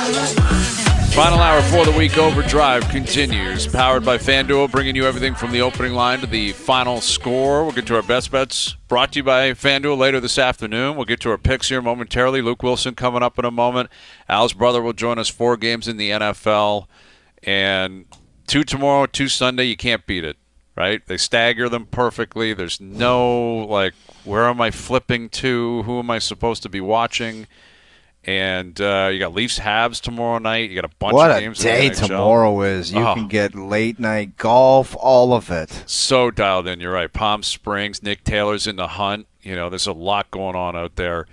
Final hour for the week. Overdrive continues. Powered by FanDuel, bringing you everything from the opening line to the final score. We'll get to our best bets, brought to you by FanDuel later this afternoon. We'll get to our picks here momentarily. Luke Willson coming up in a moment. Al's brother will join us. 4 games in the NFL. And 2 tomorrow, 2 Sunday. You can't beat it, right? They stagger them perfectly. There's no, where am I flipping to? Who am I supposed to be watching? And you got Leafs Habs tomorrow night. You got a bunch of games. What a day tomorrow is. You can get late night golf, all of it. So dialed in, you're right. Palm Springs, Nick Taylor's in the hunt. There's a lot going on out there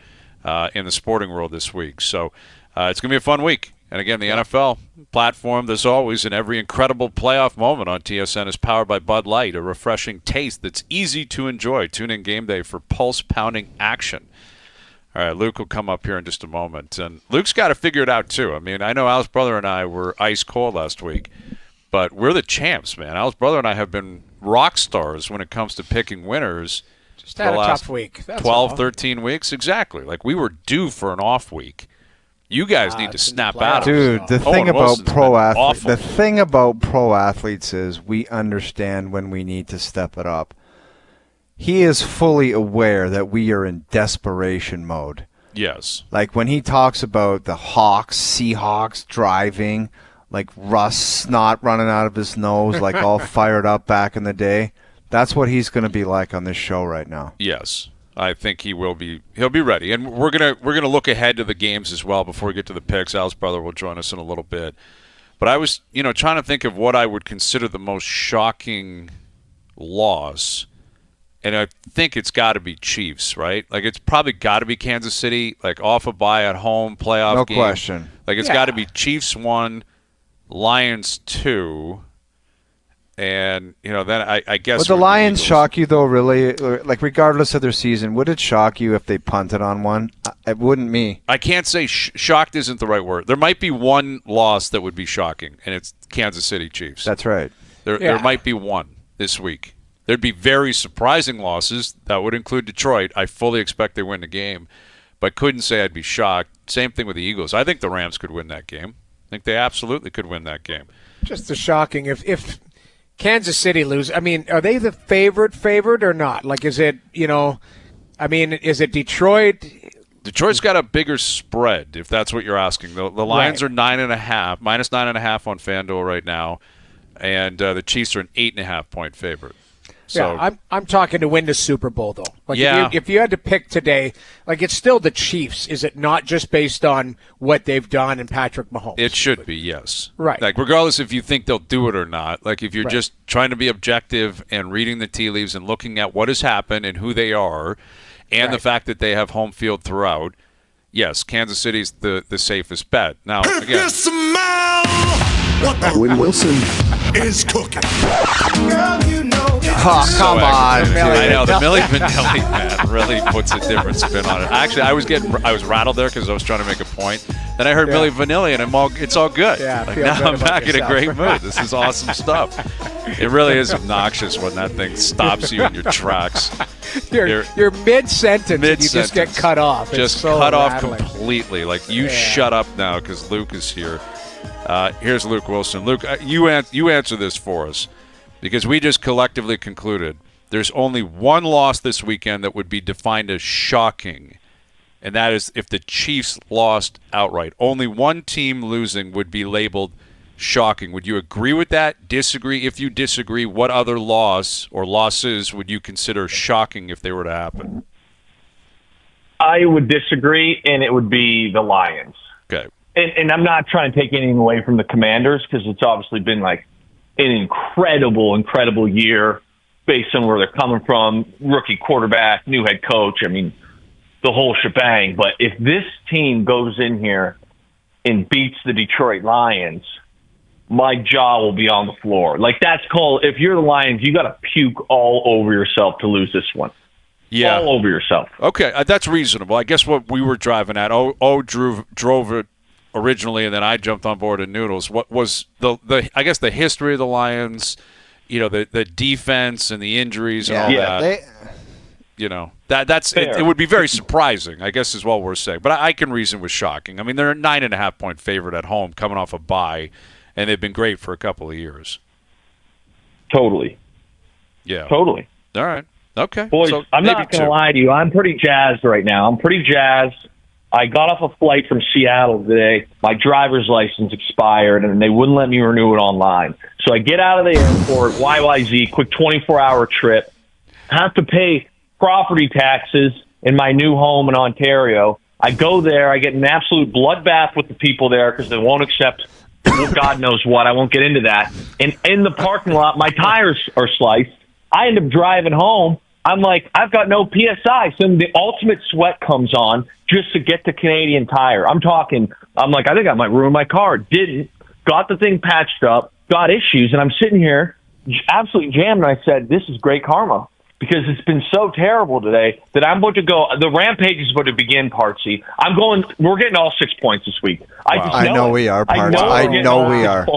in the sporting world this week. So it's going to be a fun week. And again, the NFL platform, there's always in every incredible playoff moment on TSN is powered by Bud Light, a refreshing taste that's easy to enjoy. Tune in game day for pulse-pounding action. All right, Luke will come up here in just a moment. And Luke's got to figure it out, too. I mean, I know Al's brother and I were ice cold last week, but we're the champs, man. Al's brother and I have been rock stars when it comes to picking winners. Just had a tough week. That's 12, all. 13 weeks. Exactly. We were due for an off week. You guys need to snap out of it. Dude, the thing about pro athletes is we understand when we need to step it up. He is fully aware that we are in desperation mode. Yes. When he talks about the Seahawks driving, Russ snot running out of his nose, all fired up back in the day, that's what he's going to be like on this show right now. Yes. I think he will be. He'll be ready, and we're gonna look ahead to the games as well before we get to the picks. Al's brother will join us in a little bit, but I was trying to think of what I would consider the most shocking loss, and I think it's got to be Chiefs, right? It's probably got to be Kansas City, off a bye at home playoff game. No question. It's got to be Chiefs 1, Lions 2. And, then I guess... Would the Lions shock you, though, really? Regardless of their season, would it shock you if they punted on one? It wouldn't me. I can't say shocked isn't the right word. There might be one loss that would be shocking, and it's Kansas City Chiefs. That's right. There might be one this week. There'd be very surprising losses. That would include Detroit. I fully expect they win the game, but couldn't say I'd be shocked. Same thing with the Eagles. I think the Rams could win that game. I think they absolutely could win that game. Just the shocking if Kansas City lose. I mean, are they the favorite or not? Is it, is it Detroit? Detroit's got a bigger spread, if that's what you're asking. The Lions are -9.5 on FanDuel right now, and the Chiefs are an 8.5-point favorite. So, yeah, I'm talking to win the Super Bowl, though. If you had to pick today, it's still the Chiefs. Is it not just based on what they've done and Patrick Mahomes? It should be, yes. Right. Regardless if you think they'll do it or not. If you're just trying to be objective and reading the tea leaves and looking at what has happened and who they are and the fact that they have home field throughout, yes, Kansas City's the safest bet. Now, if again, you smell what the Luke Willson is cooking. Girl, you know Oh, come on. I know the Milli Vanilli man really puts a different spin on it. Actually, I was rattled there because I was trying to make a point. Then I heard Milli Vanilli, and it's all good. Yeah, now I'm back in a great mood. This is awesome stuff. It really is obnoxious when that thing stops you in your tracks. You're mid-sentence and you just get cut off. Just so cut rattling. off completely. Shut up now because Luke is here. Here's Luke Willson. Luke, you answer this for us. Because we just collectively concluded there's only one loss this weekend that would be defined as shocking, and that is if the Chiefs lost outright. Only one team losing would be labeled shocking. Would you agree with that? Disagree? If you disagree, what other loss or losses would you consider shocking if they were to happen? I would disagree, and it would be the Lions. Okay. And I'm not trying to take anything away from the Commanders because it's obviously been an incredible year based on where they're coming from, rookie quarterback, new head coach. I mean, the whole shebang. But if this team goes in here and beats the Detroit Lions, my jaw will be on the floor. That's called, if you're the Lions, you got to puke all over yourself to lose this one. Yeah. All over yourself. Okay, that's reasonable. I guess what we were driving at, drove it originally, and then I jumped on board in Noodles. What was the I guess the history of the Lions, the defense and the injuries and all that. that's Fair. it would be very surprising, I guess is what we're saying. But I can reason with shocking. I mean, they're a 9.5-point favorite at home coming off a bye, and they've been great for a couple of years. Totally. Yeah. Totally. All right. Okay. Boys, So I'm maybe not going to two. lie to you. I'm pretty jazzed right now. I'm pretty jazzed. I got off a flight from Seattle today. My driver's license expired, and they wouldn't let me renew it online. So I get out of the airport, YYZ, quick 24-hour trip, have to pay property taxes in my new home in Ontario. I go there. I get an absolute bloodbath with the people there because they won't accept God knows what. I won't get into that. And in the parking lot, my tires are sliced. I end up driving home. I'm like, I've got no PSI. So the ultimate sweat comes on just to get to Canadian Tire. I'm like, I think I might ruin my car. Didn't. Got the thing patched up, got issues, and I'm sitting here absolutely jammed. And I said, this is great karma because it's been so terrible today that I'm about to go. The rampage is about to begin, Partsy. We're getting all 6 points this week. I know we are, Parts. I know we are.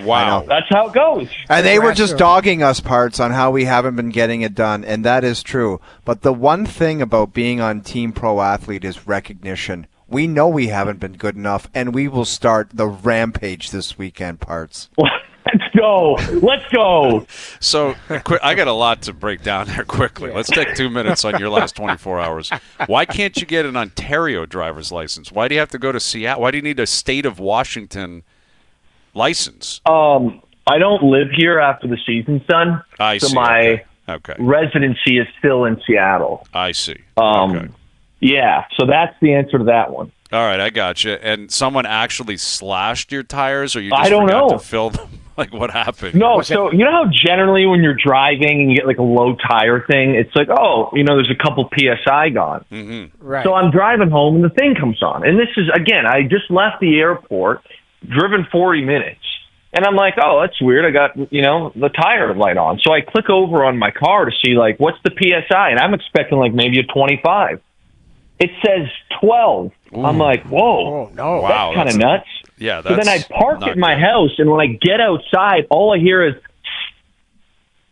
Wow. That's how it goes. And they were just dogging us, Parts, on how we haven't been getting it done, and that is true. But the one thing about being on Team Pro Athlete is recognition. We know we haven't been good enough, and we will start the rampage this weekend, Parts. Let's go. So I got a lot to break down there quickly. Let's take 2 minutes on your last 24 hours. Why can't you get an Ontario driver's license? Why do you have to go to Seattle? Why do you need a state of Washington license? I don't live here after the season's done. I see. My okay. residency is still in Seattle. I see. Okay. Yeah, so that's the answer to that one. All right, I got you. And someone actually slashed your tires, or you just I don't forgot know. to fill them? Like, what happened? No, so you know how generally when you're driving and you get like a low tire thing, it's like, there's a couple PSI gone. Mm-hmm. Right. So I'm driving home and the thing comes on. And this is, again, I just left the airport, driven 40 minutes. And I'm like, that's weird. I got, the tire light on. So I click over on my car to see, like, what's the PSI? And I'm expecting, like, maybe a 25. It says 12. Ooh. I'm like, whoa. Oh, no. Wow. That's kind of nuts. Yeah, so then I park at my house, and when I get outside, all I hear is,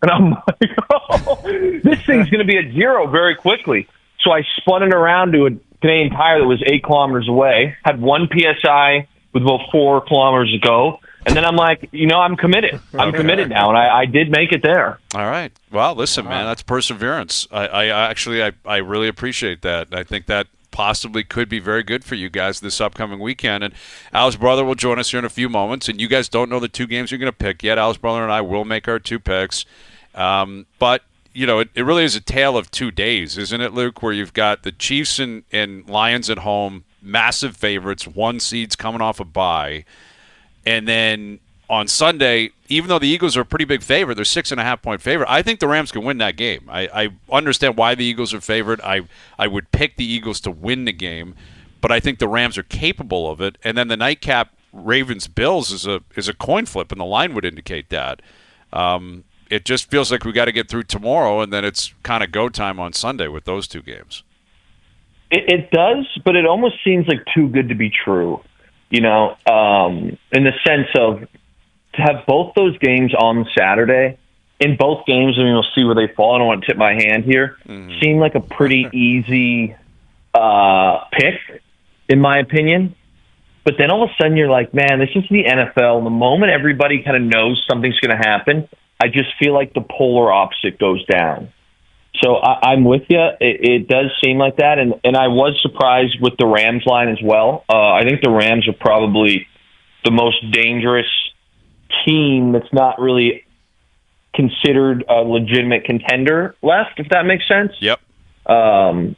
and I'm like, this thing's going to be at 0 very quickly. So I spun it around to a Canadian Tire that was 8 kilometers away, had 1 PSI with about 4 kilometers to go. And then I'm like, I'm committed. I'm committed now, and I did make it there. All right. Well, listen, man, that's perseverance. I really appreciate that. I think that possibly could be very good for you guys this upcoming weekend. And Al's brother will join us here in a few moments. And you guys don't know the 2 games you're going to pick yet. Al's brother and I will make our 2 picks. But, it really is a tale of 2 days, isn't it, Luke, where you've got the Chiefs and Lions at home, massive favorites, 1 seeds coming off a bye. And then on Sunday, even though the Eagles are a pretty big favorite, they're 6.5-point favorite, I think the Rams can win that game. I understand why the Eagles are favored. I would pick the Eagles to win the game, but I think the Rams are capable of it. And then the nightcap Ravens-Bills is a coin flip, and the line would indicate that. It just feels like we got to get through tomorrow, and then it's kind of go time on Sunday with those 2 games. It does, but it almost seems like too good to be true. In the sense of to have both those games on Saturday, in both games, we'll see where they fall. I don't want to tip my hand here. Mm-hmm. Seemed like a pretty easy pick, in my opinion. But then all of a sudden you're like, man, this is the NFL. The moment everybody kind of knows something's going to happen, I just feel like the polar opposite goes down. So I'm with you. It does seem like that, and I was surprised with the Rams line as well. I think the Rams are probably the most dangerous team that's not really considered a legitimate contender left, if that makes sense. Yep. And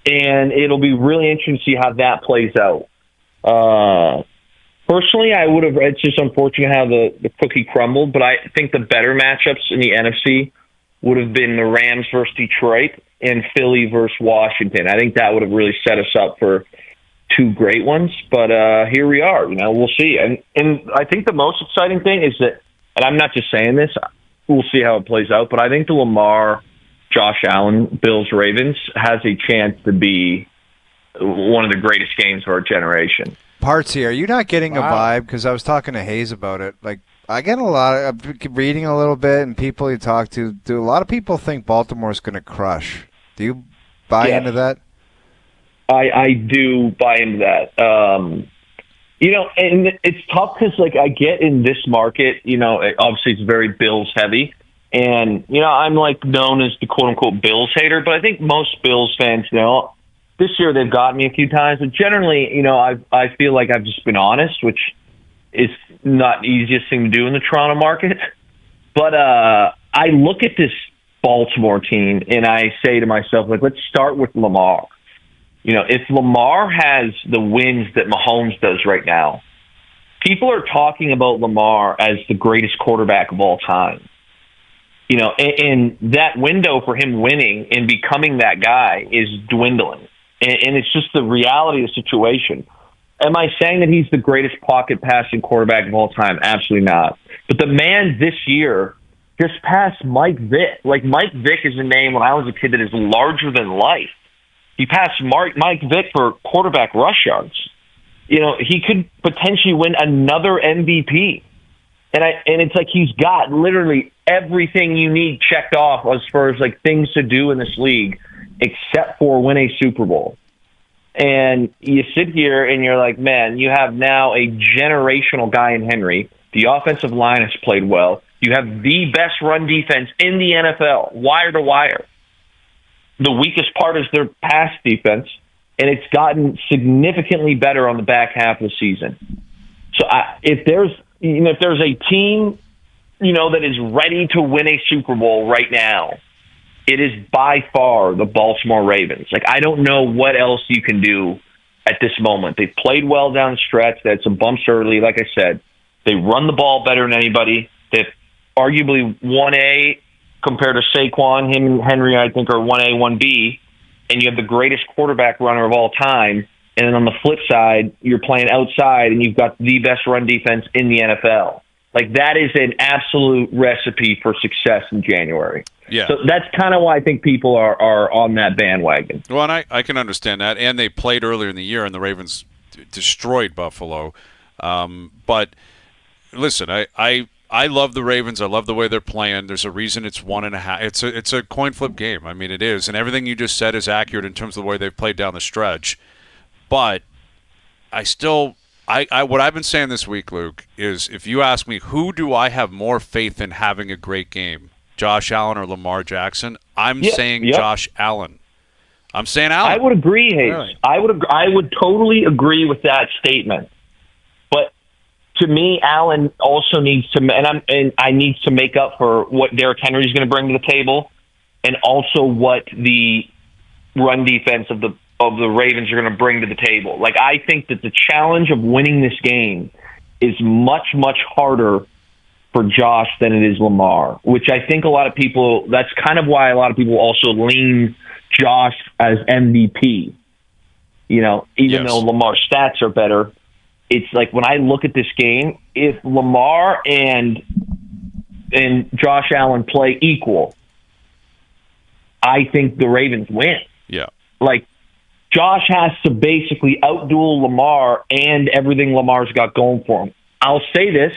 it'll be really interesting to see how that plays out. Personally, I would have. It's just unfortunate how the cookie crumbled, but I think the better matchups in the NFC would have been the Rams versus Detroit and Philly versus Washington. I think that would have really set us up for 2 great ones. But here we are. We'll see. And I think the most exciting thing is that, and I'm not just saying this, we'll see how it plays out, but I think the Lamar, Josh Allen, Bills, Ravens has a chance to be one of the greatest games of our generation. Partsy, are you not getting a vibe? Because I was talking to Hayes about it. Like, I get a lot of reading a little bit, and people you talk to, do a lot of people think Baltimore's going to crush Do you buy into that? I do buy into that. And it's tough because, like, I get in this market, obviously it's very Bills heavy. And, I'm, like, known as the quote-unquote Bills hater, but I think most Bills fans know this year they've got me a few times. But generally, I feel like I've just been honest, which is not the easiest thing to do in the Toronto market. But I look at this Baltimore team and I say to myself, like, let's start with Lamar. If Lamar has the wins that Mahomes does right now, people are talking about Lamar as the greatest quarterback of all time. And that window for him winning and becoming that guy is dwindling. And it's just the reality of the situation. Am I saying that he's the greatest pocket passing quarterback of all time? Absolutely not. But the man this year just passed Mike Vick. Like, Mike Vick is a name when I was a kid that is larger than life. He passed Mike Vick for quarterback rush yards. He could potentially win another MVP. And it's like he's got literally everything you need checked off as far as, like, things to do in this league except for win a Super Bowl. And you sit here and you're like, man, you have now a generational guy in Henry. The offensive line has played well. You have the best run defense in the NFL, wire to wire. The weakest part is their pass defense, and it's gotten significantly better on the back half of the season. So if there's a team, that is ready to win a Super Bowl right now, it is by far the Baltimore Ravens. Like, I don't know what else you can do at this moment. They've played well down the stretch. They had some bumps early. Like I said, they run the ball better than anybody. They've arguably 1A compared to Saquon. Him and Henry, I think, are 1A, 1B. And you have the greatest quarterback runner of all time. And then on the flip side, you're playing outside, and you've got the best run defense in the NFL. Like, that is an absolute recipe for success in January. Yeah. So that's kind of why I think people are on that bandwagon. Well, and I can understand that. And they played earlier in the year, and the Ravens destroyed Buffalo. But listen, I love the Ravens. I love the way they're playing. There's a reason it's 1.5. It's a coin flip game. I mean, it is. And everything you just said is accurate in terms of the way they've played down the stretch. But what I've been saying this week, Luke, is if you ask me who do I have more faith in having a great game, Josh Allen or Lamar Jackson, I'm saying Josh Allen. I'm saying Allen. I would agree, Hayes. Really? I would totally agree with that statement. But to me, Allen also needs to, and I need to make up for what Derrick Henry is going to bring to the table, and also what the run defense of the Ravens are going to bring to the table. Like, I think that the challenge of winning this game is much, much harder for Josh than it is Lamar, which I think a lot of people, that's kind of why a lot of people also lean Josh as MVP. Even though Lamar's stats are better, it's like when I look at this game, if Lamar and Josh Allen play equal, I think the Ravens win. Yeah. Like, Josh has to basically outduel Lamar and everything Lamar's got going for him. I'll say this.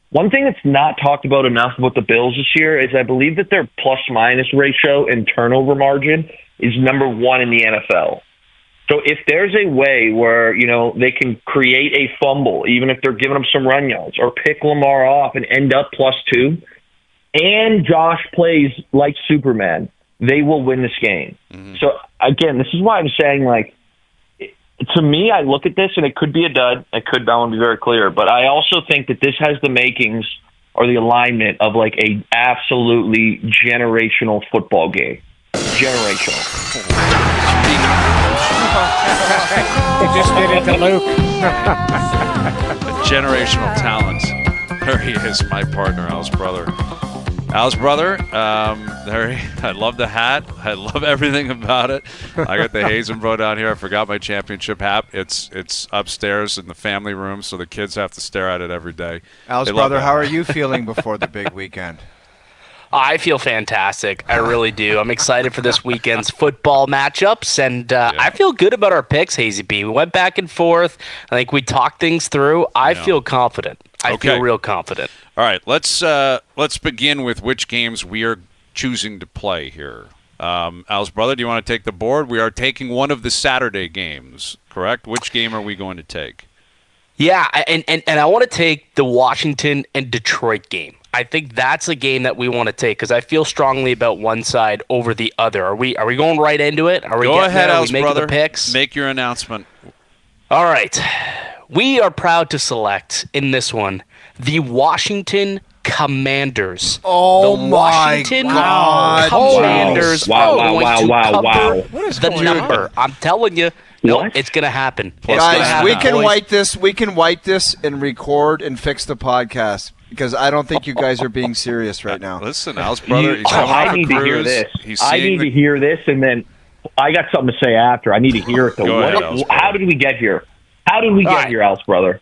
One thing that's not talked about enough about the Bills this year is I believe that their plus-minus ratio and turnover margin is number 1 in the NFL. So if there's a way where, they can create a fumble, even if they're giving them some run yards, or pick Lamar off and end up +2, and Josh plays like Superman, they will win this game. Mm-hmm. So, again, this is why I'm saying, like, to me, I look at this, and it could be a dud. I want to be very clear. But I also think that this has the makings or the alignment of, like, a absolutely generational football game. Generational. You just did it to Luke. Generational talent. There he is, my partner, Al's brother. Al's brother, I love the hat. I love everything about it. I got the Hazen-Bro down here. I forgot my championship hat. It's upstairs in the family room, so the kids have to stare at it every day. Al's brother, how are you feeling before the big weekend? I feel fantastic. I really do. I'm excited for this weekend's football matchups, and I feel good about our picks, Hayesy-B. We went back and forth. I think we talked things through. I feel confident. I feel real confident. All right, let's begin with which games we are choosing to play here. Al's brother, do you want to take the board? We are taking one of the Saturday games, correct? Which game are we going to take? Yeah, and I want to take the Washington and Detroit game. I think that's a game that we want to take because I feel strongly about one side over the other. Are we going right into it? Are we Go ahead, Al's brother. The picks? Make your announcement. All right. We are proud to select in this one the Washington Commanders. Oh, the my Washington God. Commanders Wow. are going to cover What is the going number. on? I'm telling you, no, What? it's going to happen. Guys, we can boys. wipe this. We can wipe this and record and fix the podcast because I don't think you guys are being serious right now. Listen, Al's brother, he's coming off I a need to hear cruise. this. He's I seeing need to hear this, and then I got something to say after. I need to hear it. Though. Go ahead, Al's brother. How did we get here? How did we get here, Al's brother?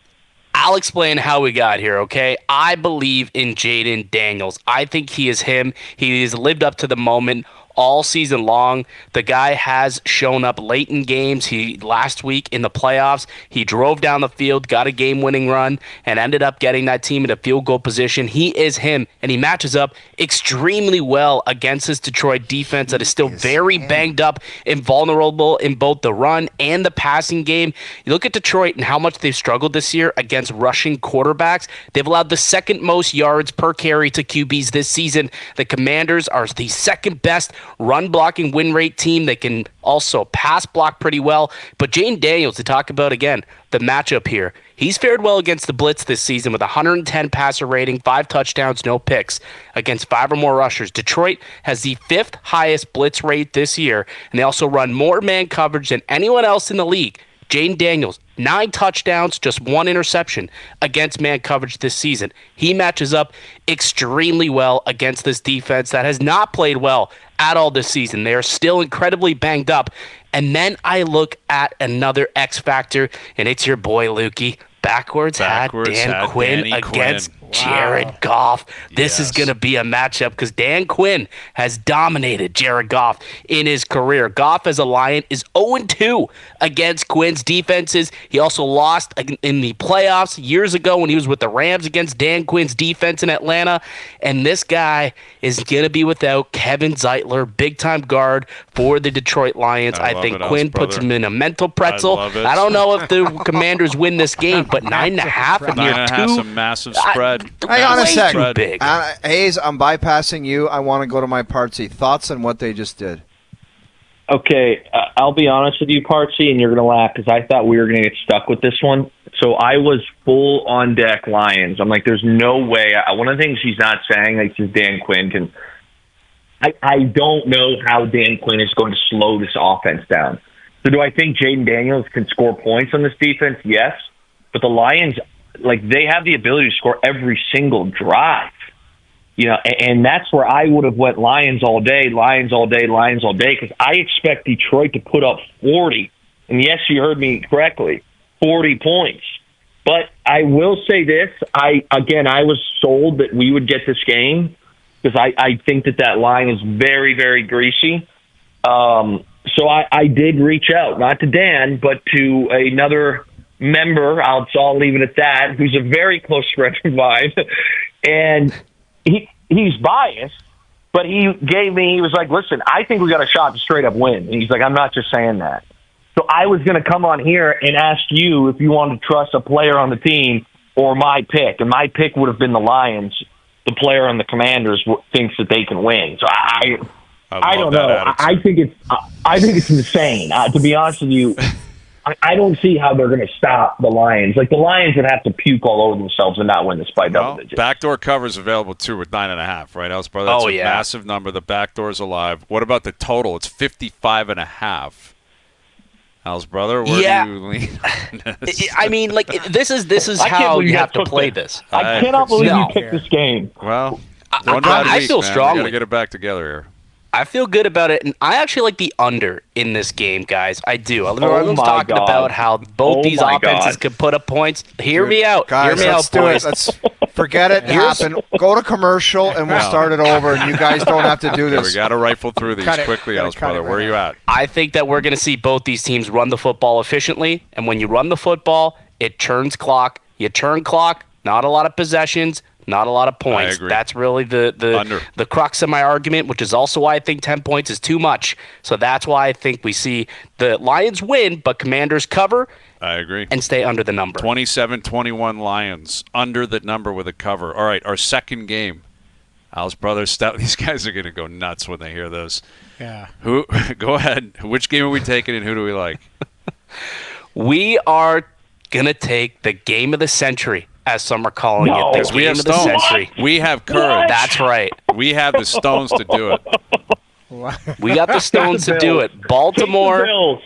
I'll explain how we got here, okay? I believe in Jaden Daniels. I think he is him. He has lived up to the moment all season long. The guy has shown up late in games. Last week in the playoffs, he drove down the field, got a game-winning run, and ended up getting that team in a field goal position. He is him, and he matches up extremely well against this Detroit defense that is still very banged up and vulnerable in both the run and the passing game. You look at Detroit and how much they've struggled this year against rushing quarterbacks. They've allowed the second most yards per carry to QBs this season. The Commanders are the second best run blocking win rate team. They can also pass block pretty well. But Jaden Daniels, to talk about again, the matchup here, he's fared well against the blitz this season with 110 passer rating, 5 touchdowns, no picks against 5 or more rushers. Detroit has the 5th highest blitz rate this year, and they also run more man coverage than anyone else in the league. Jaden Daniels, 9 touchdowns, just 1 interception against man coverage this season. He matches up extremely well against this defense that has not played well at all this season. They are still incredibly banged up. And then I look at another X factor, and it's your boy Lukey. Backwards had Dan Quinn against Jared Goff. This is going to be a matchup because Dan Quinn has dominated Jared Goff in his career. Goff as a Lion is 0-2 against Quinn's defenses. He also lost in the playoffs years ago when he was with the Rams against Dan Quinn's defense in Atlanta. And this guy is going to be without Kevin Zeitler, big-time guard for the Detroit Lions. I think Quinn puts him in a mental pretzel. I don't know if the Commanders win this game, but 9.5 and near 2. 9.5 is a massive spread. Hang on a second. Big. Hayes, I'm bypassing you. I want to go to my Partsy. Thoughts on what they just did? Okay, I'll be honest with you, Partsy, and you're going to laugh because I thought we were going to get stuck with this one. So I was full on deck Lions. I'm like, there's no way. One of the things he's not saying, like, is Dan Quinn can. I don't know how Dan Quinn is going to slow this offense down. So do I think Jaden Daniels can score points on this defense? Yes. But the Lions, like, they have the ability to score every single drive. You know, and that's where I would have went Lions all day, because I expect Detroit to put up 40. And yes, you heard me correctly, 40 points. But I will say this, I was sold that we would get this game because I think that line is very, very greasy. So I did reach out, not to Dan, but to another member, I'll leave it at that, who's a very close friend of mine. And he's biased, but he was like, listen, I think we got a shot to straight up win. And he's like, I'm not just saying that. So I was going to come on here and ask you if you wanted to trust a player on the team or my pick. And my pick would have been the Lions. The player on the Commanders thinks that they can win. So I don't know. I think it's insane. To be honest with you, I don't see how they're going to stop the Lions. Like, the Lions would have to puke all over themselves and not win this by double digits. Backdoor covers available, too, with 9.5, right, Else, brother? That's a massive number. The backdoor's alive. What about the total? It's 55.5. Al's brother, where do you lean? I mean, like, this is how you have to play this. I cannot believe you picked this game. Well, I feel strongly. We got to get it back together here. I feel good about it, and I actually like the under in this game, guys. I do. Everyone's talking about how both these offenses could put up points. Hear me out. Guys, Hear me out, boys. Let's forget it happened. Go to commercial, and we'll start it over, and you guys don't have to do this. We got to rifle through these quickly, Else, brother. Where are you at? I think that we're going to see both these teams run the football efficiently, and when you run the football, it turns clock. You turn clock, not a lot of possessions, Not a lot of points. I agree. That's really the crux of my argument, which is also why I think 10 points is too much. So that's why I think we see the Lions win, but Commanders cover. I agree. And stay under the number. 27-21 Lions, under the number with a cover. All right, our second game. Al's brother, these guys are going to go nuts when they hear this. Yeah. Go ahead. Which game are we taking and who do we like? We are going to take the game of the century, as some are calling it. The we have game of the stones. century. We have courage. That's right. We have the stones to do it. We got the stones to do it. Baltimore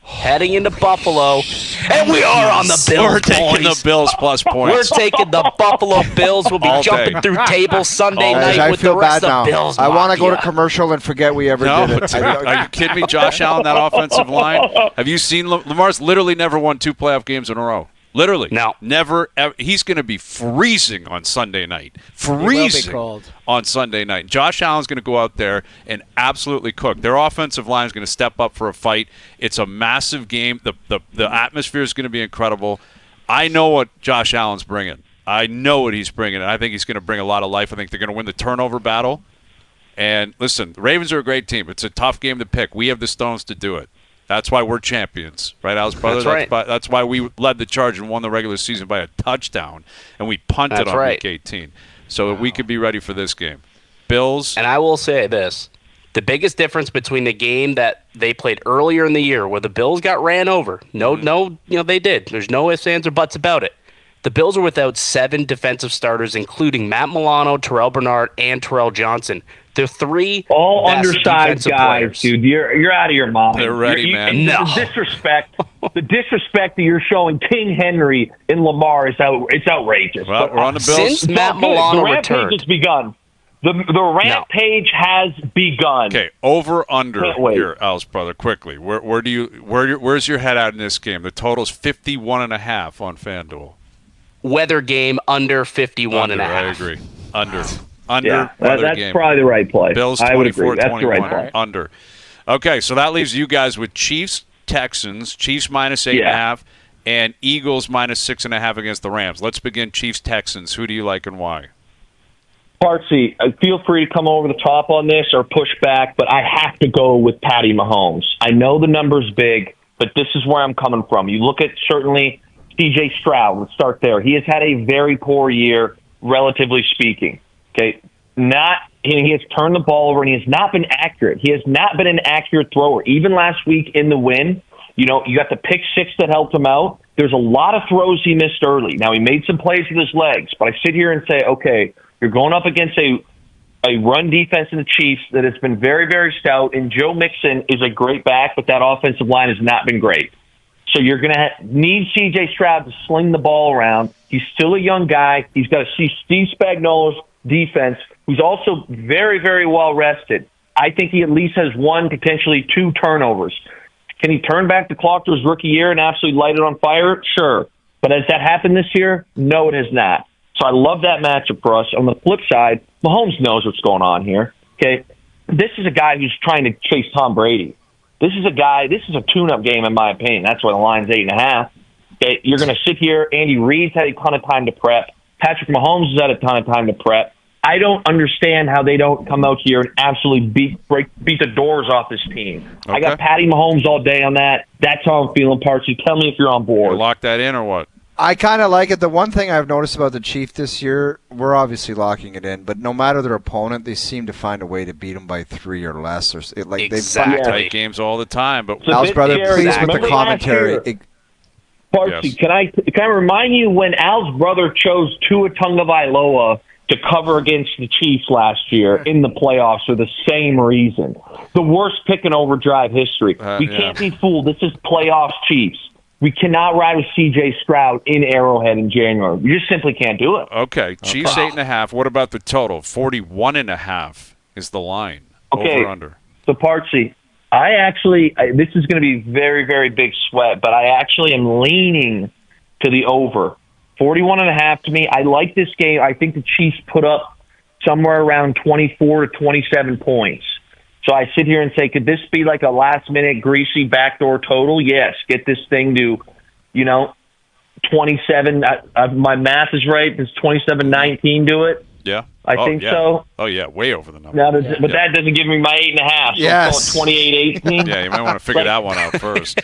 heading into Buffalo, and we are on the Bills. We're taking the Bills plus points. We're taking the Buffalo Bills. We'll be All jumping day. through tables Sunday night I with feel the rest bad now. of Bills. I want to go to Mafia. commercial and forget we ever did it. Are you kidding me? Josh Allen, that offensive line? Have you seen Lamar's literally never won 2 playoff games in a row? Literally. No. Never. Ever. He's going to be freezing on Sunday night. Freezing on Sunday night. Josh Allen's going to go out there and absolutely cook. Their offensive line is going to step up for a fight. It's a massive game. The atmosphere is going to be incredible. I know what Josh Allen's bringing. I know what he's bringing, and I think he's going to bring a lot of life. I think they're going to win the turnover battle. And listen, the Ravens are a great team. It's a tough game to pick. We have the stones to do it. That's why we're champions, right, Al's brother? That's right. That's why we led the charge and won the regular season by a touchdown, and we punted on Week 18 so that we could be ready for this game. Bills. And I will say this. The biggest difference between the game that they played earlier in the year where the Bills got ran over, they did. There's no ifs, ands, or buts about it. The Bills were without 7 defensive starters, including Matt Milano, Terrell Bernard, and Terrell Johnson. They're 3 all best undersized guys, players. dude. You're out of your mind. They're ready, man. No. The disrespect that you're showing King Henry and Lamar is it's outrageous. Well, we're on the Bills. Since Matt Milano the rampage returned. has begun. The rampage has begun. Okay, over under Can't wait. here, Al's brother. Quickly, where's your head at in this game? The total's 51.5 on FanDuel. Weather game under 51.5. I agree. Under Yeah, weather that's game. probably the right play. Bills I would agree. 24-21 That's the right play. under. Okay, so that leaves you guys with Chiefs, Texans, Chiefs minus 8.5, and Eagles minus 6.5 against the Rams. Let's begin Chiefs, Texans. Who do you like and why? Partsy, feel free to come over the top on this or push back, but I have to go with Patty Mahomes. I know the number's big, but this is where I'm coming from. You look at certainly C.J. Stroud. Let's start there. He has had a very poor year, relatively speaking. Okay, he has turned the ball over and he has not been accurate. He has not been an accurate thrower. Even last week in the win, you got the pick 6 that helped him out. There's a lot of throws he missed early. Now he made some plays with his legs, but I sit here and say, okay, you're going up against a run defense in the Chiefs that has been very, very stout, and Joe Mixon is a great back, but that offensive line has not been great. So you're going to need C.J. Stroud to sling the ball around. He's still a young guy. He's got to see Steve Spagnuolo's defense, who's also very, very well rested. I think he at least has 1, potentially 2 turnovers. Can he turn back the clock to his rookie year and absolutely light it on fire? Sure. But has that happened this year? No, it has not. So I love that matchup for us. On the flip side, Mahomes knows what's going on here. Okay, this is a guy who's trying to chase Tom Brady. This is a tune-up game, in my opinion. That's why the line's 8.5. Okay, you're going to sit here. Andy Reid's had a ton of time to prep. Patrick Mahomes has had a ton of time to prep. I don't understand how they don't come out here and absolutely beat the doors off this team. Okay. I got Patty Mahomes all day on that. That's how I'm feeling, Partsy. Tell me if you're on board. Lock that in or what? I kind of like it. The one thing I've noticed about the Chiefs this year, we're obviously locking it in, but no matter their opponent, they seem to find a way to beat them by 3 or less. Exactly. Tight games all the time. But Al's brother, please with the commentary. Partsy, Yes. Can I remind you when Al's brother chose Tua Tagovailoa to cover against the Chiefs last year in the playoffs for the same reason? The worst pick in OverDrive history. We can't be fooled. This is playoffs Chiefs. We cannot ride with C.J. Stroud in Arrowhead in January. We just simply can't do it. Okay, Chiefs 8.5. What about the total? 41.5 is the line. Okay. Over under. So Partsy, this is going to be very, very big sweat, but I actually am leaning to the over. 41.5 to me. I like this game. I think the Chiefs put up somewhere around 24 to 27 points. So I sit here and say, could this be like a last-minute greasy backdoor total? Yes. Get this thing to, 27. My math is right. Does 27-19 do it? Yeah. I think so. Oh, yeah. Way over the number. Now, but that doesn't give me my 8.5. So Yes. 28-18. Yeah, you might want to figure that one out first.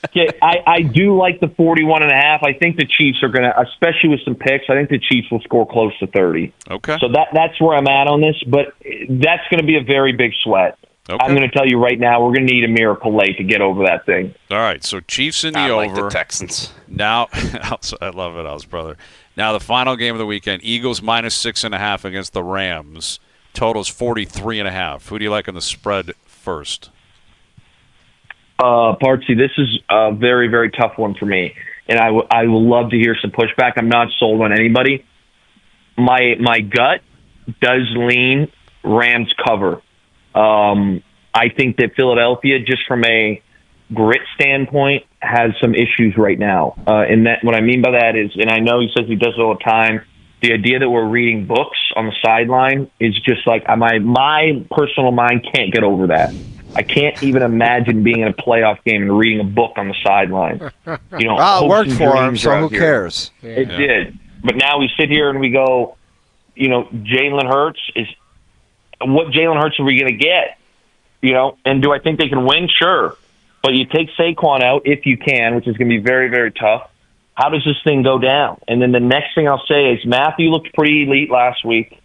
Okay, I do like the 41.5. I think the Chiefs are going to, especially with some picks, I think the Chiefs will score close to 30. Okay. So that's where I'm at on this, but that's going to be a very big sweat. Okay. I'm going to tell you right now, we're going to need a miracle late to get over that thing. All right, so Chiefs in the I over. like the Texans. Now, I love it, Al's brother. Now, the final game of the weekend, Eagles -6.5 against the Rams. Totals 43.5. Who do you like on the spread first? Partsy, this is a very, very tough one for me, and I will love to hear some pushback. I'm not sold on anybody. My gut does lean Rams cover. I think that Philadelphia, just from a grit standpoint, has some issues right now. And that what I mean by that is, and I know he says he does it all the time, the idea that we're reading books on the sideline is just like my personal mind can't get over that. I can't even imagine being in a playoff game and reading a book on the sideline. You know, Well, it hopes worked and for him, dreams so are who out here. cares? It did. But now we sit here and we go, you know, Jalen Hurts is what Jalen Hurts are we going to get? You know, and do I think they can win? Sure. But you take Saquon out if you can, which is going to be very, very tough. How does this thing go down? And then the next thing I'll say is Matthew looked pretty elite last week.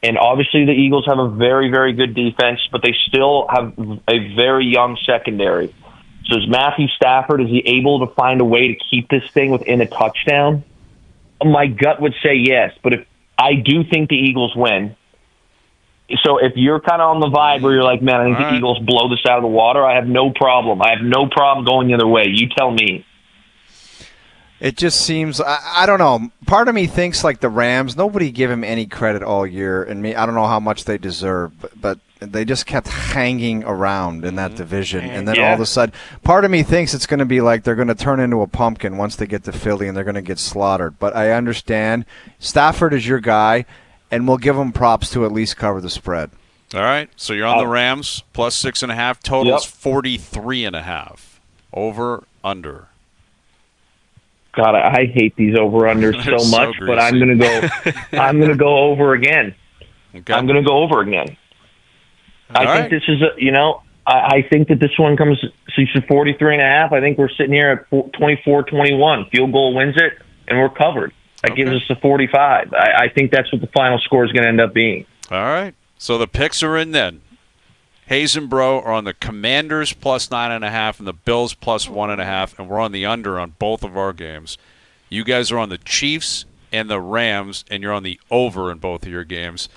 And obviously the Eagles have a very, very good defense, but they still have a very young secondary. So is Matthew Stafford, is he able to find a way to keep this thing within a touchdown? My gut would say yes, but if I do think the Eagles win. So if you're kind of on the vibe where you're like, man, I think the Eagles blow this out of the water, I have no problem. I have no problem going the other way. You tell me. It just seems, I don't know. Part of me thinks like the Rams, nobody give him any credit all year. And I don't know how much they deserve, but they just kept hanging around in that division. And then all of a sudden, part of me thinks it's going to be like they're going to turn into a pumpkin once they get to Philly and they're going to get slaughtered. But I understand Stafford is your guy, and we'll give him props to at least cover the spread. All right, so you're on the Rams, +6.5. Totals 43.5. Over, under. God, I hate these over-unders so much, but I'm going to go. I'm going to go over again. Okay. I'm going to go over again. All I think this is I think that this one comes. So you said 43.5. I think we're sitting here at 24-21. Field goal wins it, and we're covered. That gives us the 45. I think that's what the final score is going to end up being. All right, so the picks are in then. Hayes and Bro are on the Commanders +9.5 and the Bills +1.5, and we're on the under on both of our games. You guys are on the Chiefs and the Rams, and you're on the over in both of your games.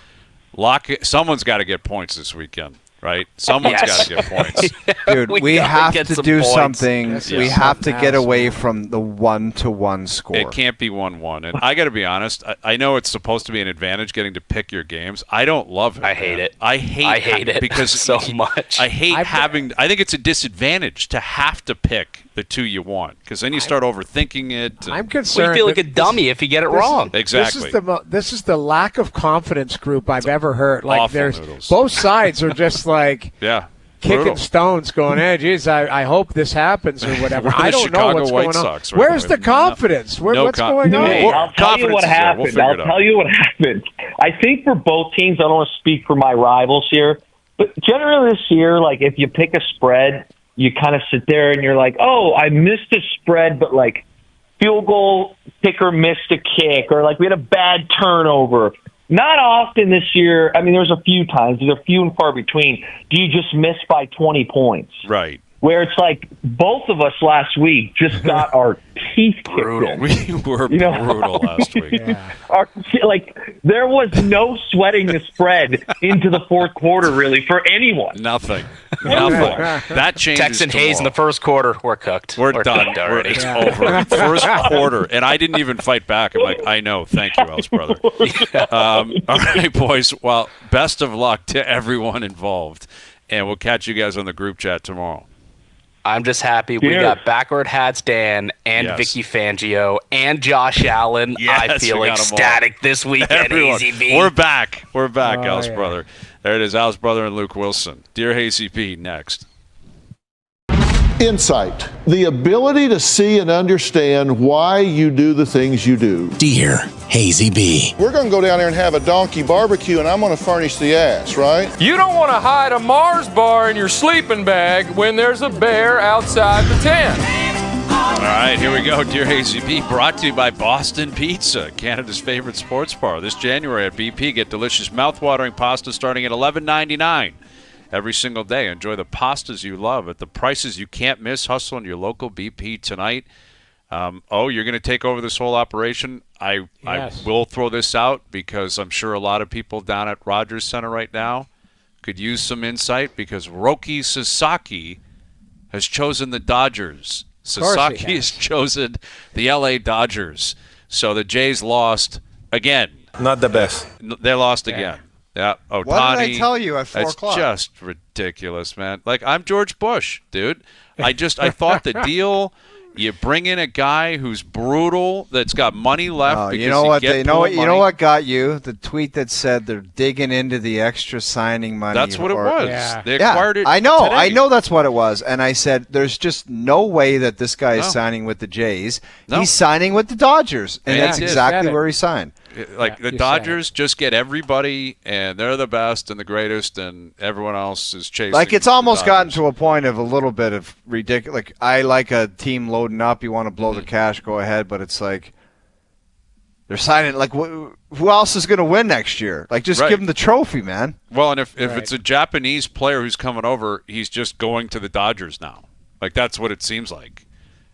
Someone's got to get points this weekend, right? Someone's got to get points. Dude, we have to do points. something. Yes, We yes. have to get away from the 1-1 score. It can't be 1-1. And I got to be honest, I know it's supposed to be an advantage getting to pick your games. I don't love it. I hate man. it. I hate it because so much. I hate having. I think it's a disadvantage to have to pick the two you want because then you start overthinking it. I'm We concerned. feel like a that dummy if you get it wrong. Exactly. This is the lack of confidence group I've ever heard. Like awful there's noodles. both sides are just like Yeah. kicking Brutal. stones, going, "Hey, geez, I hope this happens or whatever." We're the I don't know Chicago what's White going Sox on. right Where's now. the confidence? What's going on? Hey, I'll tell you confidence what is there. happened. We'll figure it out. I'll tell you what happened. I think for both teams, I don't want to speak for my rivals here, but generally this year, like if you pick a spread, you kind of sit there and you're like, oh, I missed a spread, but like field goal kicker missed a kick, or like we had a bad turnover. Not often this year. I mean, there's a few times. They're few and far between. Do you just miss by 20 points? Right. Where it's like both of us last week just got our teeth kicked in. We were brutal last week. There was no sweating the spread into the fourth quarter, really, for anyone. Nothing. That changes. Texan Hayes in tomorrow. the first quarter. We're cooked. We're done. cooked already. It's over. First quarter. And I didn't even fight back. I'm like, I know. Thank you, Al's brother. All right, boys. Well, best of luck to everyone involved. And we'll catch you guys on the group chat tomorrow. I'm just happy we Cheers. got Backward Hats Dan and Yes. Vicky Fangio and Josh Allen. Yes, I feel we got 'em all. ecstatic this weekend, Everyone. Hayesy-B. We're back. We're back, Al's yeah. brother. There it is, Al's brother and Luke Willson. Dear Hayesy-B, next. Insight, the ability to see and understand why you do the things you do. Dear Hayesy-B. We're going to go down there and have a donkey barbecue, and I'm going to furnish the ass, right? You don't want to hide a Mars bar in your sleeping bag when there's a bear outside the tent. All right, here we go. Dear Hayesy-B, brought to you by Boston Pizza, Canada's favorite sports bar. This January at BP, get delicious mouth-watering pasta starting at $11.99. Every single day, enjoy the pastas you love at the prices you can't miss. Hustle in your local BP tonight. You're going to take over this whole operation? Yes. I will throw this out because I'm sure a lot of people down at Rogers Center right now could use some insight because Roki Sasaki has chosen the Dodgers. Sasaki has chosen the LA Dodgers. So the Jays lost again. Not the best. They lost again. Yeah, Ohtani. What did I tell you at 4 o'clock? That's just ridiculous, man. Like, I'm George Bush, dude. I thought the deal, you bring in a guy who's brutal, that's got money left. You know what? You know what got you? The tweet that said they're digging into the extra signing money. That's what it was. Yeah. They acquired it. I know. Today. I know that's what it was. And I said, there's just no way that this guy is signing with the Jays. No. He's signing with the Dodgers, and that's exactly where he signed. The Dodgers just get everybody, and they're the best and the greatest, and everyone else is chasing. Like, it's almost gotten to a point of a little bit of ridiculous. Like, I like a team loading up. You want to blow the cash, go ahead. But it's like they're signing. Like, who else is going to win next year? Like, just give them the trophy, man. Well, and if it's a Japanese player who's coming over, he's just going to the Dodgers now. Like, that's what it seems like.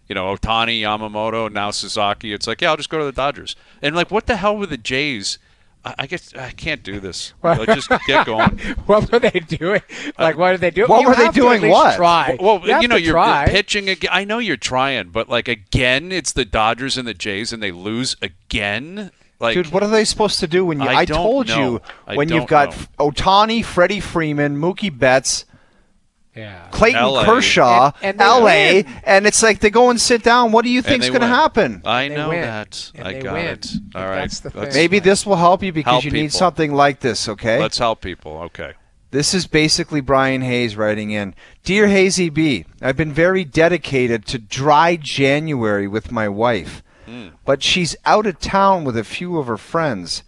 You know, Ohtani, Yamamoto, now Sasaki. It's like, I'll just go to the Dodgers. And, like, what the hell with the Jays? I guess I can't do this. Just get going. What were they doing? Like, what did they do? What were they doing? What? Try. Well, you're pitching again. I know you're trying, but, like, again, it's the Dodgers and the Jays, and they lose again. Like, dude, what are they supposed to do when you? I told you when you've got Ohtani, Freddie Freeman, Mookie Betts. Yeah. Clayton LA. Kershaw, and LA, and it's like they go and sit down. What do you think's going to happen? I know that. I got it. All right. Maybe this will help you because you need something like this, okay? Let's help people. Okay. This is basically Bryan Hayes writing in. Dear Hayesy-B, I've been very dedicated to dry January with my wife, but she's out of town with a few of her friends.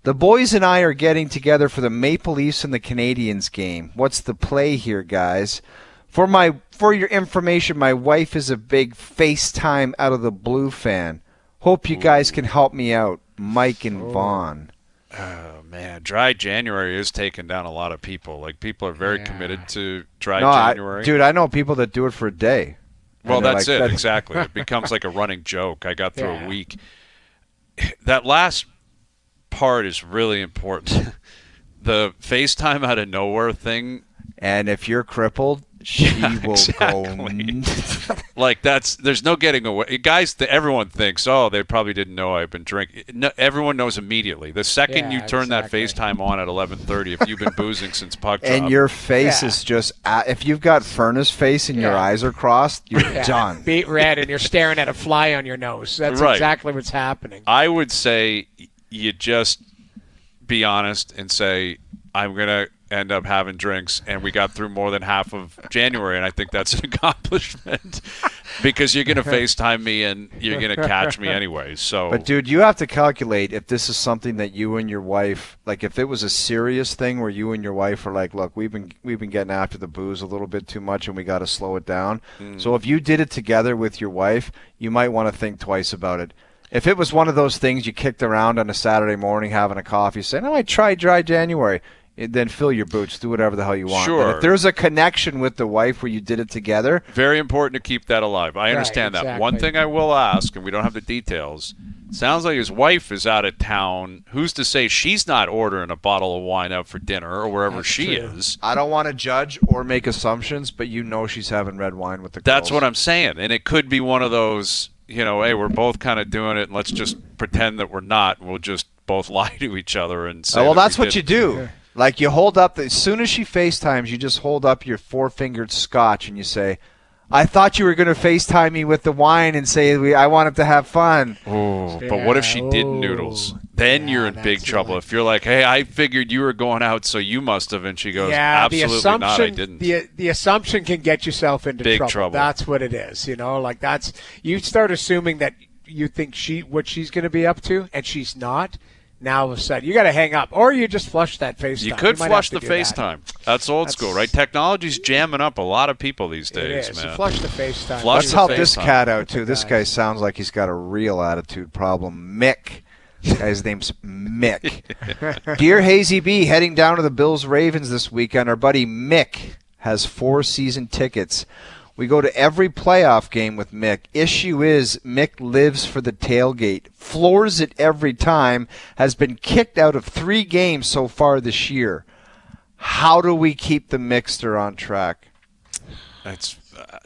The boys and I are getting together for the Maple Leafs and the Canadiens game. What's the play here, guys? For your information, my wife is a big FaceTime out of the blue fan. Hope you guys can help me out. Mike and Vaughn. Oh, man. Dry January is taking down a lot of people. Like, people are very committed to dry January. Dude, I know people that do it for a day. Well, that's it. Exactly. It becomes like a running joke. I got through a week. That last part is really important. The FaceTime out of nowhere thing. And if you're crippled, she will go. Like, there's no getting away. Guys, everyone thinks, they probably didn't know I've been drinking. No, everyone knows immediately. The second you turn that FaceTime on at 11:30, if you've been boozing since puck drop. And your face is just, if you've got furnace face and your eyes are crossed, you're done. Beat red and you're staring at a fly on your nose. That's exactly what's happening. I would say you just be honest and say, I'm going to end up having drinks, and we got through more than half of January, and I think that's an accomplishment because you're going to FaceTime me and you're going to catch me anyway. So, but, dude, you have to calculate if this is something that you and your wife, like if it was a serious thing where you and your wife are like, look, we've been getting after the booze a little bit too much and we got to slow it down. So if you did it together with your wife, you might want to think twice about it. If it was one of those things you kicked around on a Saturday morning having a coffee saying, I tried dry January, then fill your boots, do whatever the hell you want. Sure. But if there's a connection with the wife where you did it together. Very important to keep that alive. I understand that. One thing I will ask, and we don't have the details, sounds like his wife is out of town. Who's to say she's not ordering a bottle of wine out for dinner or wherever she is? I don't want to judge or make assumptions, but you know she's having red wine with the girls. That's what I'm saying. And it could be one of those, hey, we're both kind of doing it, and let's just pretend that we're not, and we'll just both lie to each other and say that's what you do. Like, you hold up, as soon as she FaceTimes, you just hold up your 4-fingered scotch and you say, I thought you were going to FaceTime me with the wine and say, I want him to have fun. Oh, but what if she didn't, Noodles? Then you're in big trouble. If you're like, hey, I figured you were going out, so you must have. And she goes, absolutely not, I didn't. The assumption can get yourself into big trouble. That's what it is. You start assuming that you think what she's going to be up to, and she's not. Now all of a sudden, you got to hang up, or you just flush that FaceTime. You could flush the FaceTime. That's old school, right? Technology's jamming up a lot of people these days, it is. man. Flush the FaceTime. Let's help this cat out, too. This guy sounds like he's got a real attitude problem. Mick. This guy's name's Mick. Dear Hayesy-B, heading down to the Bills-Ravens this weekend. Our buddy Mick has 4 season tickets. We go to every playoff game with Mick. Issue is Mick lives for the tailgate, floors it every time, has been kicked out of 3 games so far this year. How do we keep the Mickster on track? That's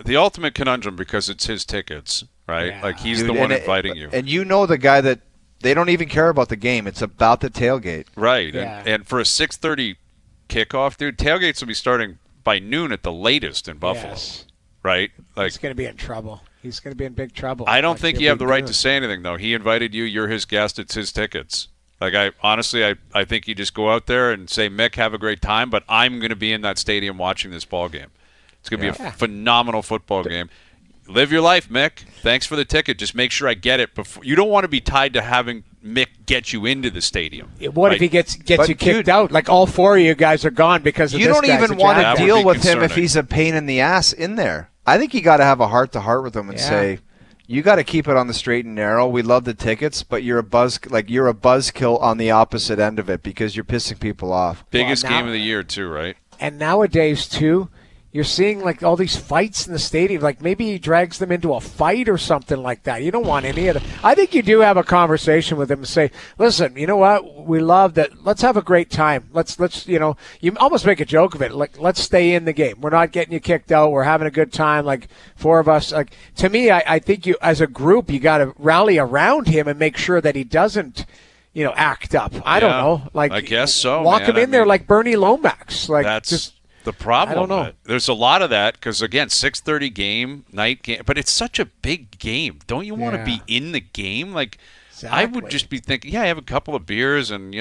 the ultimate conundrum because it's his tickets, right? Yeah. Like he's the one inviting you. And you know the guy that they don't even care about the game. It's about the tailgate. Right. Yeah. And for a 6:30 kickoff, dude, tailgates will be starting by noon at the latest in Buffalo. Yes. Right? Like He's going to be in trouble. He's going to be in big trouble. I don't think you have the right to say anything, though. He invited you. You're his guest. It's his tickets. Like, I think you just go out there and say, Mick, have a great time, but I'm going to be in that stadium watching this ball game. It's going to be a phenomenal football game. Live your life, Mick. Thanks for the ticket. Just make sure I get it before. You don't want to be tied to having Mick get you into the stadium. What if he gets you kicked out? Like all 4 of you guys are gone because of you this don't guy's even want agenda. to deal with him if he's a pain in the ass in there. I think you got to have a heart-to-heart with him and say, you got to keep it on the straight and narrow. We love the tickets, but you're a buzzkill on the opposite end of it because you're pissing people off. Biggest game of the year, too, right? And nowadays, too, you're seeing like all these fights in the stadium. Like maybe he drags them into a fight or something like that. You don't want any of that. I think you do have a conversation with him and say, listen, you know what? We love that. Let's have a great time. Let's you almost make a joke of it. Like, let's stay in the game. We're not getting you kicked out. We're having a good time. Like 4 of us. Like to me, I think you as a group, you got to rally around him and make sure that he doesn't, act up. I don't know. Like I guess so. Walk him in there like Bernie Lomax. Like that's just. The problem, I don't know. There's a lot of that because, again, 6:30 night game, but it's such a big game. Don't you want to be in the game? Like, Exactly. I would just be thinking, I have a couple of beers and,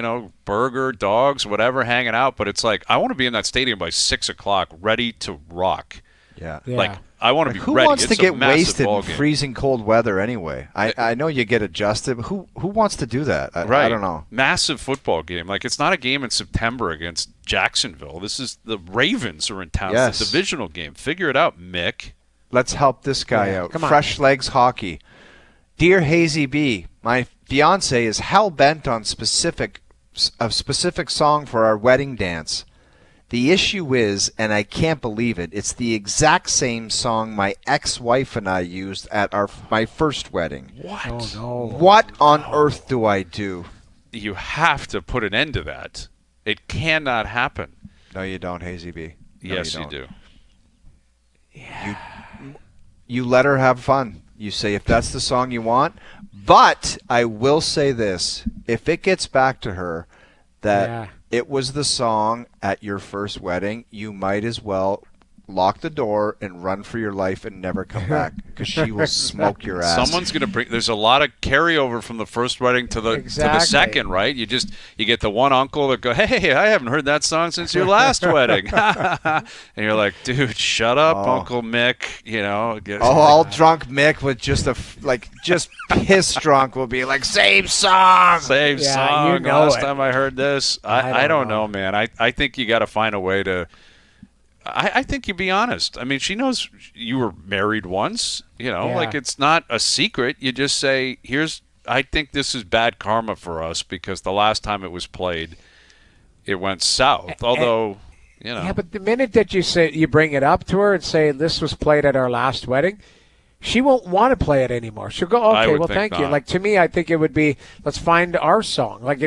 burger, dogs, whatever, hanging out. But it's like, I want to be in that stadium by 6 o'clock, ready to rock. Yeah. Like, I want to be who ready. Wants it's to get wasted ball in game. freezing cold weather anyway? I know you get adjusted, but who wants to do that? I don't know. Massive football game. Like, it's not a game in September against Jacksonville. This is the Ravens are in town. Yes. It's a divisional game. Figure it out, Mick. Let's help this guy out. Come on. Fresh Legs Hockey. Dear Hayesy-B, my fiance is hell-bent on a specific song for our wedding dance. The issue is, and I can't believe it, it's the exact same song my ex-wife and I used at my first wedding. What? Oh, no. What on earth do I do? You have to put an end to that. It cannot happen. No, you don't, Hayesy-B. No, Yes, you don't. do. You let her have fun. You say if that's the song you want. But I will say this. If it gets back to her that it was the song at your first wedding, you might as well lock the door and run for your life and never come back because she will smoke your ass. Someone's going to bring. There's a lot of carryover from the first wedding to the second, right? You get the one uncle that go, "Hey, I haven't heard that song since your last wedding," and you're like, "Dude, shut up, Uncle Mick." All drunk Mick with just just piss drunk will be like, "Same song, same song." Last time I heard this, I don't know, man. I think you got to find a way to. I think you be honest. I mean, she knows you were married once. Like it's not a secret. You just say, I think this is bad karma for us because the last time it was played, it went south. Although, Yeah, but the minute that you bring it up to her and say, this was played at our last wedding, she won't want to play it anymore. She'll go, okay, well, thank you. Like, to me, I think it would be, let's find our song. Like,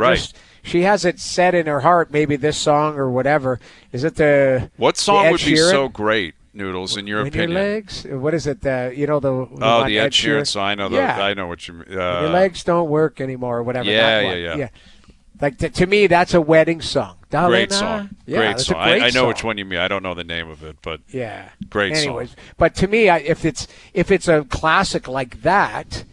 she has it set in her heart, maybe this song or whatever. Is it what song would be so great, Noodles, in your opinion? Your legs? What is it? The Ed Sheeran song. I know what you mean. your legs don't work anymore or whatever. Yeah. Like to me, that's a wedding song. Great song. Yeah, great that's song. a great I know song. which one you mean. I don't know the name of it, but yeah, great Anyways, song. but to me, if it's a classic like that,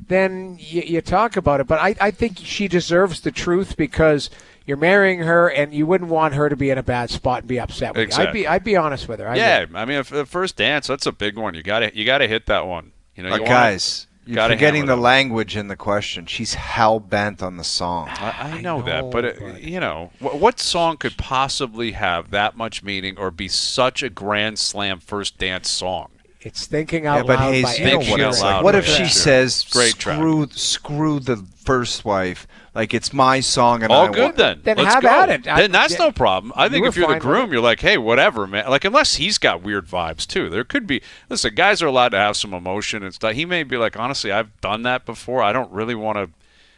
then you talk about it. But I think she deserves the truth because you're marrying her, and you wouldn't want her to be in a bad spot and be upset with Exactly. you. I'd be honest with her. I mean, if the first dance, that's a big one. You got to hit that one. You know, guys. You're forgetting the hammer that. language in the question. She's hell-bent on the song. I know that, but you know, what song could possibly have that much meaning or be such a grand slam first dance song? It's Thinking Out but Loud Hayes, by you Ed know what Sheeran. it's like. What if she Sheeran. says, Great track. screw the first wife, like it's my song and All I good want then. Then Let's have go. at it. Then that's no problem. I think were if you're the fine with groom, it. you're like, hey, whatever, man. Like, unless he's got weird vibes too. There could be. Listen, guys are allowed to have some emotion and stuff. He may be like, honestly, I've done that before. I don't really want to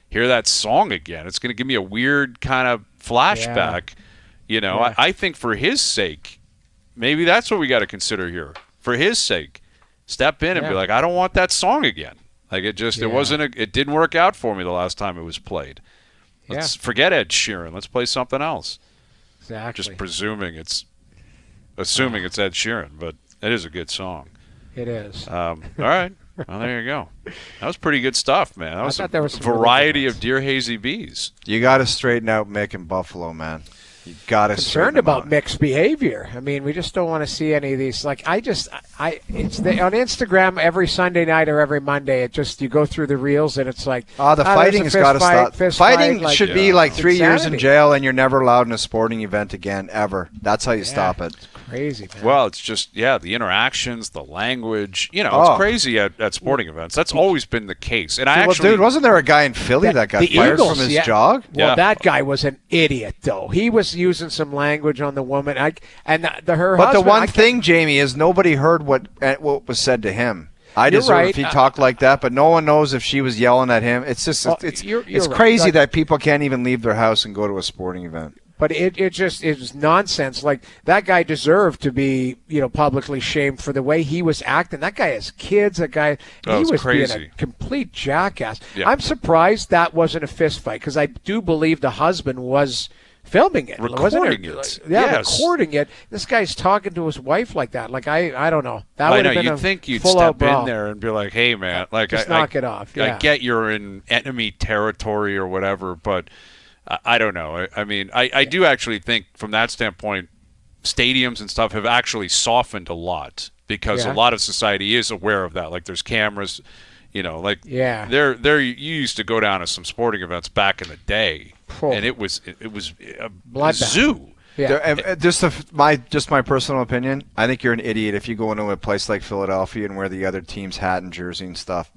hear that song again. It's going to give me a weird kind of flashback. You know, Yeah. I think for his sake, maybe that's what we got to consider here. For his sake, step in and be like, I don't want that song again. Like it didn't work out for me the last time it was played. Let's forget Ed Sheeran. Let's play something else. Exactly. Just assuming it's Ed Sheeran, but it is a good song. It is. All right. Well, there you go. That was pretty good stuff, man. That was thought a there was some really variety good of Dear Hayesy-B's. You got to straighten out Mick in Buffalo, man. You got to Concerned about Mick's behavior. I mean, we just don't want to see any of these. Like, on Instagram every Sunday night or every Monday. You go through the reels and it's like, the fighting's got to stop. Fighting should be like 3 years in jail, and you're never allowed in a sporting event again, ever. That's how you stop it. Crazy, man. Well, it's just, the interactions, the language. You know, it's crazy at sporting events. That's always been the case. And dude, wasn't there a guy in Philly that got fired Eagles, from his job? Well, that guy was an idiot, though. He was using some language on the woman. But the one thing, Jamie, is nobody heard what was said to him. I deserve if he talked like that, but no one knows if she was yelling at him. It's just it's crazy right. that people can't even leave their house and go to a sporting event. But it was nonsense. Like, that guy deserved to be, publicly shamed for the way he was acting. That guy has kids. He was crazy. being a complete jackass. Yeah. I'm surprised that wasn't a fist fight because I do believe the husband was filming it. Recording it. Yeah, Yes. recording it. This guy's talking to his wife like that. Like, I don't know. That I would know. have been You'd a think you'd full-out step brawl. in there and be like, hey, man. Like, Just knock it off. I Yeah. get you're in enemy territory or whatever, but I don't know. I mean, I do actually think from that standpoint, stadiums and stuff have actually softened a lot because a lot of society is aware of that. Like, there's cameras, you used to go down to some sporting events back in the day, and it was a zoo. Yeah. Just my personal opinion, I think you're an idiot if you go into a place like Philadelphia and wear the other team's hat and jersey and stuff.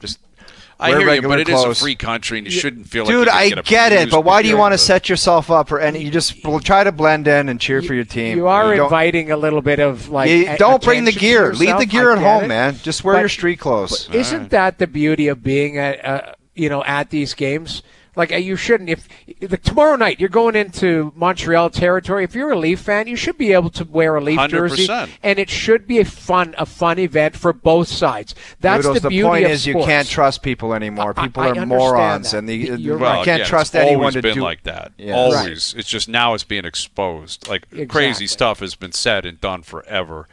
I hear you, but it is a clothes. free country, and you shouldn't feel Dude, like you I get it, abused but why do you because want to of it. set yourself up for any? You just try to blend in and cheer for your team. You are don't- inviting a little bit of don't bring the attention to gear. Leave yourself. the gear I at get home, it. man. Just wear But- your street clothes. Isn't that the beauty of being at these games? Like, you shouldn't. If tomorrow night you're going into Montreal territory, if you're a Leaf fan, you should be able to wear a Leaf 100%. jersey, and it should be a fun event for both sides. That's Noodles, the beauty point of is sports. you can't trust people anymore. People I are understand morons, that. and you Well, can't again, trust it's anyone always to been do like that. Yeah. Always. It's just now it's being exposed. Like, Exactly. crazy stuff has been said and done forever.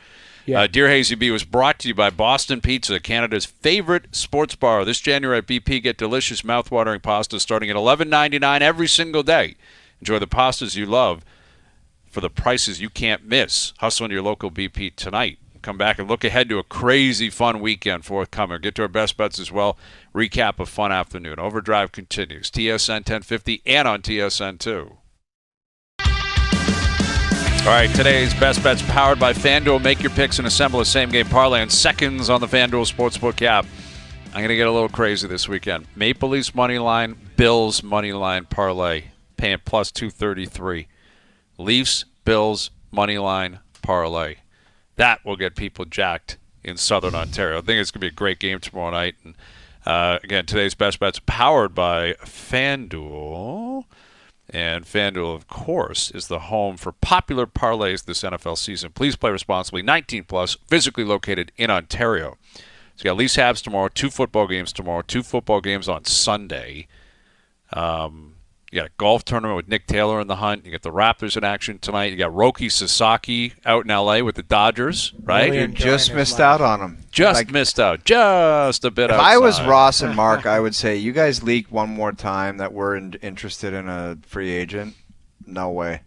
Yeah. Dear Hayesy-B was brought to you by Boston Pizza, Canada's favorite sports bar. This January at BP, get delicious, mouth-watering pasta starting at $11.99 every single day. Enjoy the pastas you love for the prices you can't miss. Hustle into your local BP tonight. Come back and look ahead to a crazy fun weekend forthcoming. Get to our best bets as well. Recap of fun afternoon. Overdrive continues. TSN 1050 and on TSN 2. All right, today's best bets powered by FanDuel. Make your picks and assemble a same-game parlay in seconds on the FanDuel Sportsbook app. I'm going to get a little crazy this weekend. Maple Leafs money line, Bills money line parlay, paying plus 233. Leafs, Bills money line parlay. That will get people jacked in Southern Ontario. I think it's going to be a great game tomorrow night. And again, today's best bets powered by FanDuel. And FanDuel, of course, is the home for popular parlays this NFL season. Please play responsibly. 19 plus, physically located in Ontario. So you got Leafs Habs tomorrow, 2 football games tomorrow, 2 football games on Sunday. You got a golf tournament with Nick Taylor in the hunt. You got the Raptors in action tonight. You got Roki Sasaki out in L.A. with the Dodgers, right? Really You just missed out on him. Missed out. Just a bit If outside. I was Ross and Mark, I would say, you guys leak one more time that we're interested in a free agent. No way.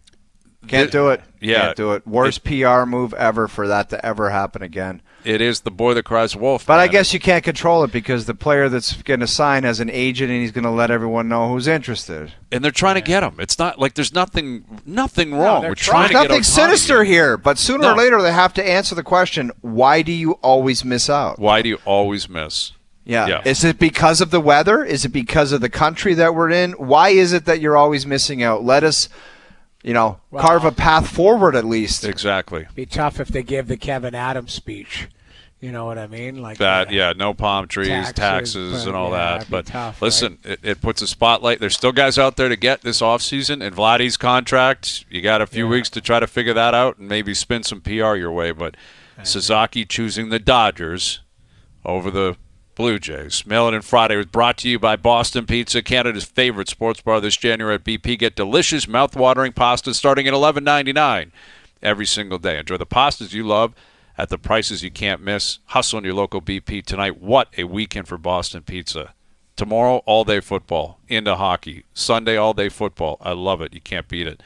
Can't do it. Yeah. Can't do it. Worst PR move ever for that to ever happen again. It is the boy that cries wolf. But man. I guess you can't control it because the player that's going to sign has an agent and he's going to let everyone know who's interested. And they're trying to get him. It's not like there's nothing wrong. We're trying to There's get nothing sinister here, but sooner or No. later they have to answer the question, why do you always miss out? Why do you always miss? Yeah. Is it because of the weather? Is it because of the country that we're in? Why is it that you're always missing out? Let us, carve a path forward at least. Exactly. Be tough if they gave the Kevin Adams speech. You know what I mean? Like that, no palm trees, taxes and all that. But tough, listen, it puts a spotlight. There's still guys out there to get this offseason. And Vladdy's contract, you got a few weeks to try to figure that out and maybe spin some PR your way. But Sasaki choosing the Dodgers over the Blue Jays. Mail-In Friday was brought to you by Boston Pizza, Canada's favorite sports bar this January at BP. Get delicious, mouth-watering pasta starting at $11.99 every single day. Enjoy the pastas you love at the prices you can't miss. Hustle in your local BP tonight. What a weekend for Boston Pizza. Tomorrow, all-day football. Into hockey. Sunday, all-day football. I love it. You can't beat it.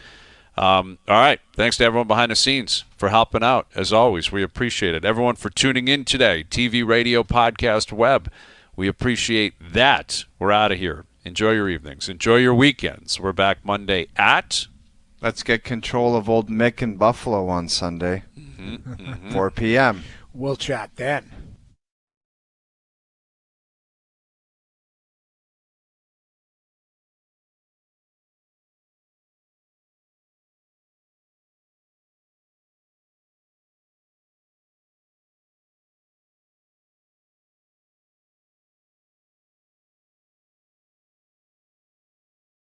All right. Thanks to everyone behind the scenes for helping out. As always, we appreciate it. Everyone for tuning in today. TV, radio, podcast, web. We appreciate that. We're out of here. Enjoy your evenings. Enjoy your weekends. We're back Monday at... Let's get control of old Mick in Buffalo on Sunday, 4 p.m. We'll chat then.